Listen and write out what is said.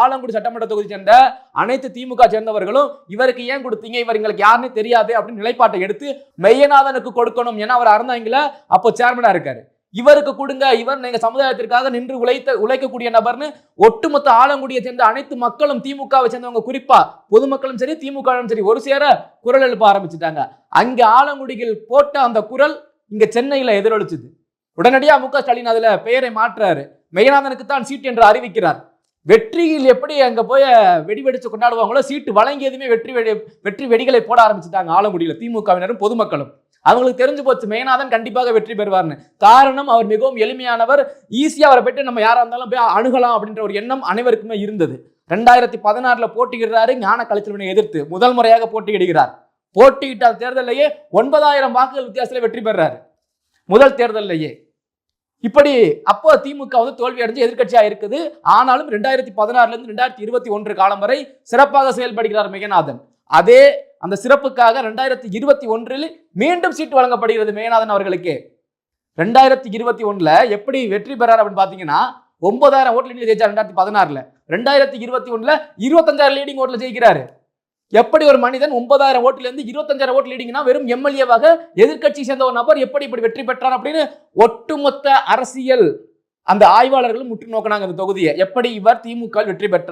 ஆலங்குடி சட்டமன்ற தொகுதி சேர்ந்த அனைத்து திமுக சேர்ந்தவர்களும் இவருக்கு ஏன் கொடுத்தீங்க, இவர் எங்களுக்கு யாருன்னு தெரியாது அப்படின்னு நிலைப்பாட்டை எடுத்து மெய்யநாதனுக்கு கொடுக்கணும். ஏன்னா அவர் அறந்தாங்கள அப்போ சேர்மனா இருக்காரு, இவருக்கு கொடுங்க, இவர் நீங்க சமுதாயத்திற்காக நின்று உழைக்கக்கூடிய நபர்னு ஒட்டுமொத்த ஆலங்குடியை சேர்ந்த அனைத்து மக்களும், திமுகவை சேர்ந்தவங்க குறிப்பா பொதுமக்களும் சரி திமுகவும் சரி ஒரு சேர குரல் எழுப்ப ஆரம்பிச்சுட்டாங்க. அங்க ஆலங்குடியில் போட்ட அந்த குரல் இங்க சென்னையில எதிரொலிச்சுது. உடனடியா மு.க. ஸ்டாலின் அதுல பெயரை மாற்றாரு, மெய்யநாதனுக்கு தான் சீட் என்று அறிவிக்கிறார். வெற்றியில் எப்படி அங்க போய் வெடி வெடிச்சு கொண்டாடுவாங்களோ, சீட்டு வழங்கியதுமே வெற்றி வெடிகளை போட ஆரம்பிச்சுட்டாங்க ஆலங்குடியில திமுகவினரும் பொதுமக்களும். அவங்களுக்கு தெரிஞ்சு போச்சு மெய்யநாதன் கண்டிப்பாக வெற்றி பெறுவார்னு. காரணம், அவர் மிகவும் எளிமையானவர், ஈஸியா அவரை போயிட்டு நம்ம யாரா இருந்தாலும் போய் அணுகலாம் அப்படின்ற ஒரு எண்ணம் அனைவருக்குமே இருந்தது. 2016 போட்டியிடுறாரு, ஞான கலைச்செல்வனை எதிர்த்து முதல் முறையாக போட்டியிடுகிறார். போட்டியிட்ட தேர்தலையே 9000 வாக்குகள் வித்தியாசத்தில் வெற்றி பெறாரு முதல் தேர்தலையே. இப்படி அப்போ திமுக தோல்வி அடைஞ்சு எதிர்கட்சியா இருக்குது. ஆனாலும் 2016 இருந்து 2021 காலம் வரை சிறப்பாக செயல்படுகிறார் மெய்யநாதன். அதே அந்த சிறப்புக்காக 2021 மீண்டும் சீட்டு வழங்கப்படுகிறது மெய்யநாதன் அவர்களுக்கு. 2021 எப்படி வெற்றி பெறார் அப்படின்னு பாத்தீங்கன்னா 9000 ஓட்டு லீடிங் ஜெயிச்சார் 2016. 2021 25,000 லீடிங் ஓட்டுல ஜெயிக்கிறாரு. எப்படி ஒரு மனிதன் 9000 ஓட்டுல இருந்து 25,000 ஓட்டு லீடிங்னா வெறும் எம்எல்ஏவாக எதிர்கட்சி சேர்ந்த ஒரு நபர் எப்படி இப்படி வெற்றி பெற்றார் அப்படின்னு ஒட்டுமொத்த அரசியல் அந்த ஆய்வாளர்களும் முற்று நோக்கினாங்க இந்த தொகுதியை, எப்படி இவர் திமுக வெற்றி பெற்றார்.